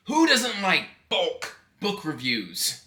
Who doesn't like bulk book reviews?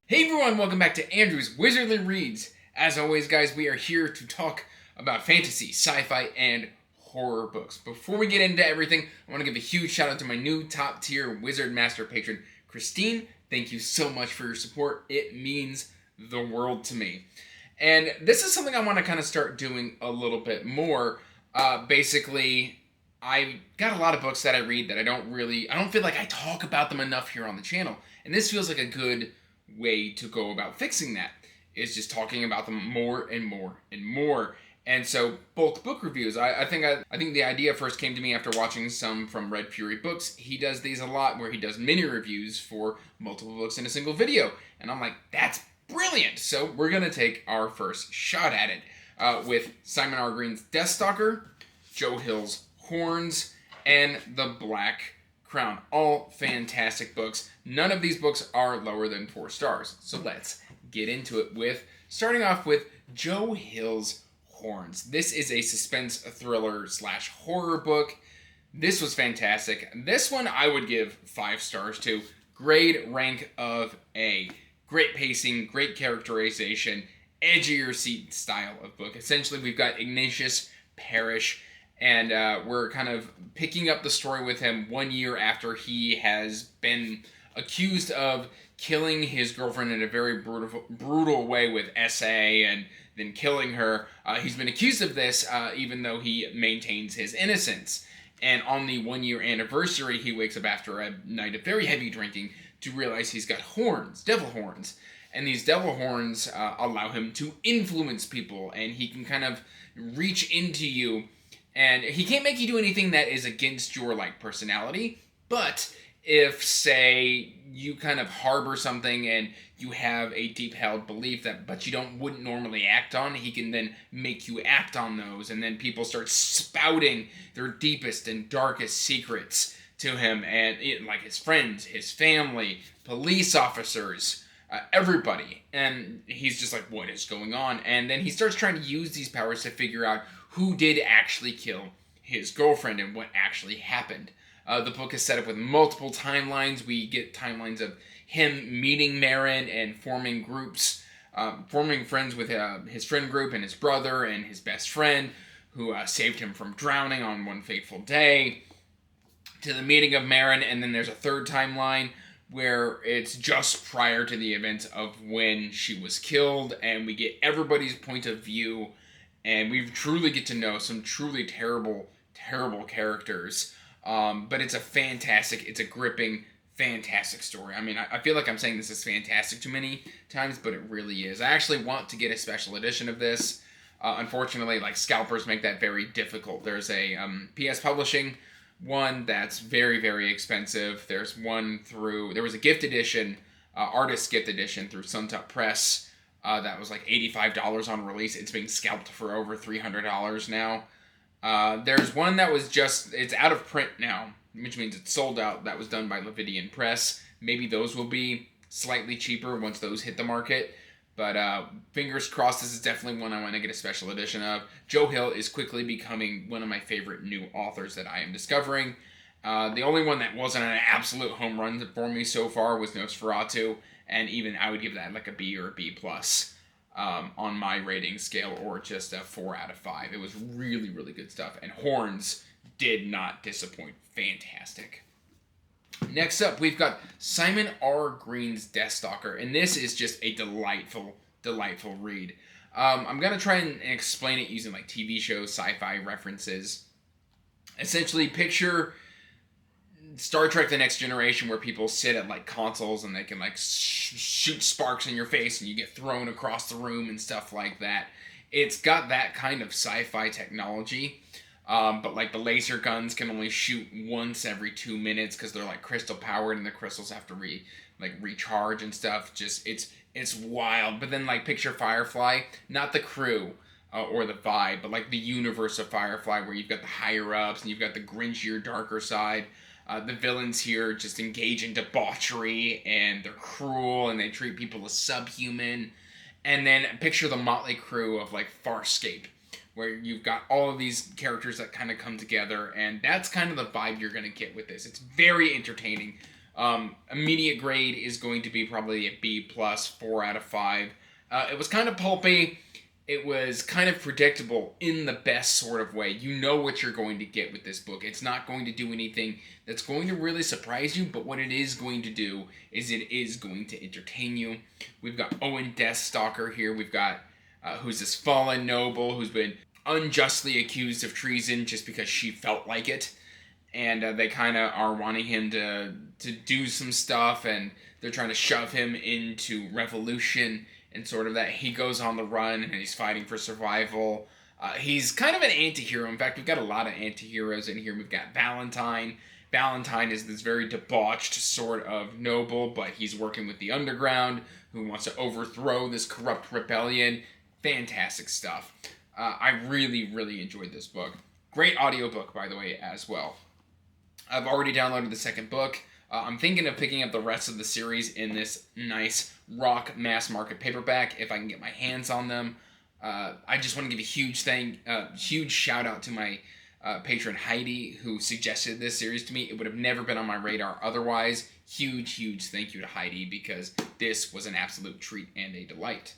Hey everyone, welcome back to Andrew's Wizardly Reads. As always, guys, we are here to talk about fantasy, sci-fi, and horror books. Before we get into everything, I want to give a huge shout out to my new top tier Wizard Master patron, Christine. Thank you so much for your support. It means the world to me. And this is something I want to kind of start doing a little bit more. Basically, I got a lot of books that I read that I don't feel like I talk about them enough here on the channel. And this feels like a good way to go about fixing that, is just talking about them more and more and more. And so bulk book reviews, I think the idea first came to me after watching some from Red Fury Books. He does these a lot where he does mini reviews for multiple books in a single video. And I'm like, that's brilliant. So we're going to take our first shot at it with Simon R. Green's Deathstalker, Joe Hill's Horns, and The Black Crown. All fantastic books. None of these books are lower than 4 stars. So let's get into it with, starting off with Joe Hill's Horns. This is a suspense thriller / horror book. This was fantastic. This one I would give 5 stars to. Grade rank of A. Great pacing, great characterization, edge of your seat style of book. Essentially, we've got Ignatius Parrish, and we're kind of picking up the story with him 1 year after he has been accused of killing his girlfriend in a very brutal way with SA and then killing her. He's been accused of this even though he maintains his innocence. And on the 1 year anniversary, he wakes up after a night of very heavy drinking to realize he's got horns, devil horns. And these devil horns allow him to influence people, and he can kind of reach into you. And he can't make you do anything that is against your personality, but if, say, you kind of harbor something and you have a deep-held belief but you wouldn't normally act on, he can then make you act on those, and then people start spouting their deepest and darkest secrets to him, and like his friends, his family, police officers, everybody. And he's just like, what is going on? And then he starts trying to use these powers to figure out who did actually kill his girlfriend and what actually happened. The book is set up with multiple timelines. We get timelines of him meeting Marin and forming groups, forming friends with his friend group and his brother and his best friend who saved him from drowning on one fateful day, to the meeting of Marin. And then there's a third timeline where it's just prior to the events of when she was killed, and we get everybody's point of view, and we truly get to know some truly terrible, terrible characters. But it's a gripping, fantastic story. I mean, I feel like I'm saying this is fantastic too many times, but it really is. I actually want to get a special edition of this. Unfortunately, scalpers make that very difficult. There's a PS Publishing one that's very, very expensive. There was a gift edition, artist gift edition through Suntop Press. That was like $85 on release. It's being scalped for over $300 now. There's one that was it's out of print now, which means it's sold out. That was done by Levidian Press. Maybe those will be slightly cheaper once those hit the market. But fingers crossed, this is definitely one I want to get a special edition of. Joe Hill is quickly becoming one of my favorite new authors that I am discovering. The only one that wasn't an absolute home run for me so far was Nosferatu, and even I would give that a B or a B+. On my rating scale, or just a 4 out of 5. It was really, really good stuff. And Horns did not disappoint. Fantastic. Next up, we've got Simon R. Green's Deathstalker, and this is just a delightful, delightful read. I'm going to try and explain it using TV shows, sci-fi references. Essentially, picture Star Trek The Next Generation, where people sit at consoles and they can shoot sparks in your face and you get thrown across the room and stuff like that. It's got that kind of sci-fi technology, but the laser guns can only shoot once every 2 minutes because they're crystal powered, and the crystals have to recharge and stuff. Just it's wild. But then picture Firefly, not the crew or the vibe, but the universe of Firefly, where you've got the higher ups and you've got the grinchier, darker side. The villains here just engage in debauchery, and they're cruel, and they treat people as subhuman. And then picture the motley crew of like Farscape, where you've got all of these characters that kind of come together, and that's kind of the vibe you're going to get with this. It's very entertaining. Immediate grade is going to be probably a B+, 4 out of 5. It was kind of pulpy. It was kind of predictable in the best sort of way. You know what you're going to get with this book. It's not going to do anything that's going to really surprise you, but what it is going to do is it is going to entertain you. We've got Owen Deathstalker here. We've got who's this fallen noble who's been unjustly accused of treason just because she felt like it. And they kind of are wanting him to do some stuff, and they're trying to shove him into revolution and sort of that. He goes on the run, and he's fighting for survival. He's kind of an anti-hero. In fact, we've got a lot of anti-heroes in here. We've got Valentine. Valentine is this very debauched sort of noble, but he's working with the underground, who wants to overthrow this corrupt rebellion. Fantastic stuff. I really, really enjoyed this book. Great audiobook, by the way, as well. I've already downloaded the second book. I'm thinking of picking up the rest of the series in this nice rock mass market paperback if I can get my hands on them. I just want to give a huge shout out to my patron Heidi, who suggested this series to me. It would have never been on my radar otherwise. Huge thank you to Heidi, because this was an absolute treat and a delight.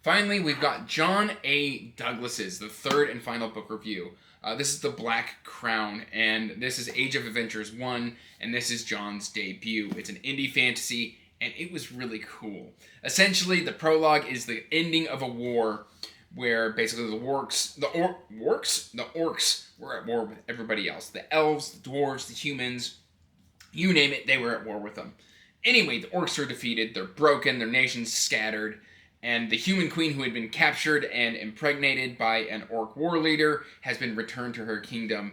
Finally, we've got John A. Douglas's, the third and final book review. This is The Black Crown, and this is Age of Adventures 1, and this is John's debut. It's an indie fantasy, and it was really cool. Essentially, the prologue is the ending of a war where basically the orcs were at war with everybody else. The elves, the dwarves, the humans, you name it, they were at war with them. Anyway, the orcs are defeated, they're broken, their nation's scattered, and the human queen, who had been captured and impregnated by an orc war leader, has been returned to her kingdom,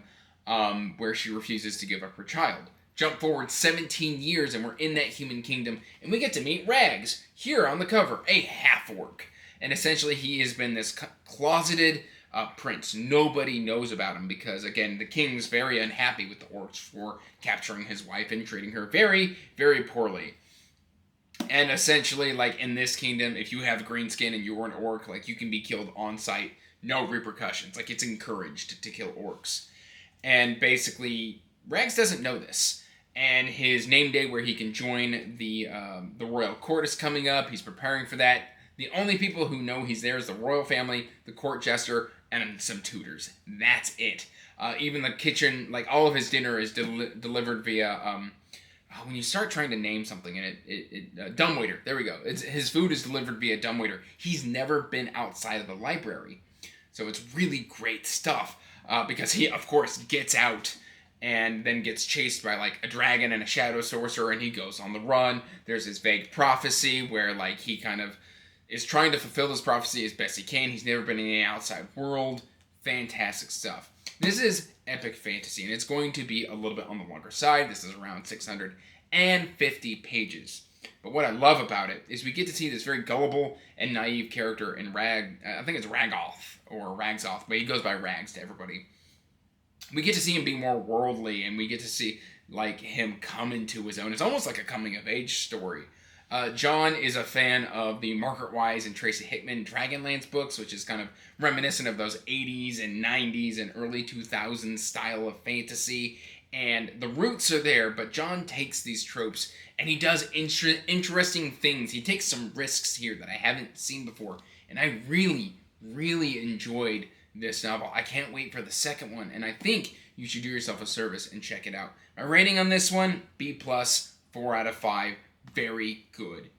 where she refuses to give up her child. Jump forward 17 years, and we're in that human kingdom, and we get to meet Rags, here on the cover, a half-orc. And essentially, he has been this closeted prince. Nobody knows about him because, again, the king's very unhappy with the orcs for capturing his wife and treating her very, very poorly. And essentially, like, in this kingdom, if you have green skin and you're an orc, like, you can be killed on sight, no repercussions. Like, it's encouraged to kill orcs. And basically, Rags doesn't know this. And his name day where he can join the royal court is coming up. He's preparing for that. The only people who know he's there is the royal family, the court jester, and some tutors. That's it. Even the kitchen, like, all of his dinner is delivered via... when you start trying to name something and dumbwaiter, there we go. His food is delivered via dumbwaiter. He's never been outside of the library. So it's really great stuff because he, of course, gets out and then gets chased by, like, a dragon and a shadow sorcerer, and he goes on the run. There's this vague prophecy where, like, he kind of is trying to fulfill this prophecy as best he can. He's never been in the outside world. Fantastic stuff. This is epic fantasy, and it's going to be a little bit on the longer side. This is around 650 pages. But what I love about it is we get to see this very gullible and naive character in I think it's Ragoth, or Ragsoth, but he goes by Rags to everybody. We get to see him be more worldly, and we get to see, like, him come into his own. It's almost like a coming-of-age story. John is a fan of the Margaret Wise and Tracy Hickman Dragonlance books, which is kind of reminiscent of those 80s and 90s and early 2000s style of fantasy. And the roots are there, but John takes these tropes and he does interesting things. He takes some risks here that I haven't seen before. And I really, really enjoyed this novel. I can't wait for the second one. And I think you should do yourself a service and check it out. My rating on this one, B+, 4 out of 5. Very good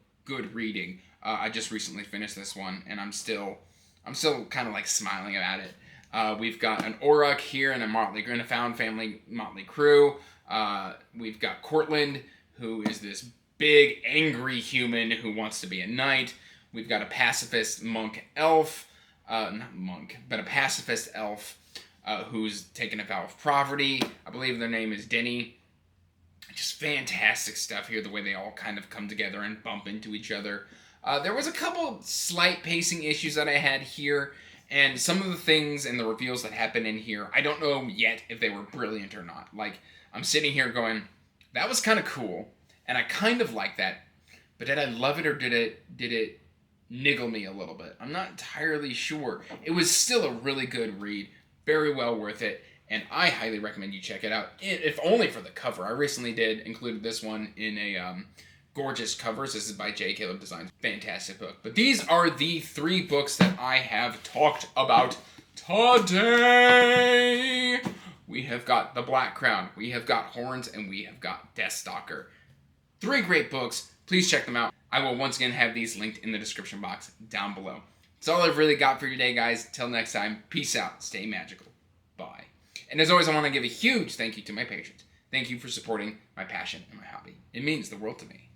reading. I just recently finished this one, and I'm still kind of like smiling about it. We've got an Auroch here and a found family motley crew. We've got Cortland, who is this big angry human who wants to be a knight. We've got a pacifist monk elf, not monk, but a pacifist elf who's taken a vow of poverty. I believe their name is Denny. Just fantastic stuff here, the way they all kind of come together and bump into each other. There was a couple slight pacing issues that I had here, and some of the things and the reveals that happen in here, I don't know yet if they were brilliant or not. Like, I'm sitting here going, that was kind of cool, and I kind of like that, but did I love it or did it niggle me a little bit? I'm not entirely sure. It was still a really good read, very well worth it, and I highly recommend you check it out, if only for the cover. I recently included this one in a gorgeous covers. This is by J. Caleb Designs. Fantastic book. But these are the 3 books that I have talked about today. We have got The Black Crown, we have got Horns, and we have got Deathstalker. 3 great books. Please check them out. I will once again have these linked in the description box down below. That's all I've really got for you today, guys. Till next time, peace out, stay magical. Bye. And as always, I want to give a huge thank you to my patrons. Thank you for supporting my passion and my hobby. It means the world to me.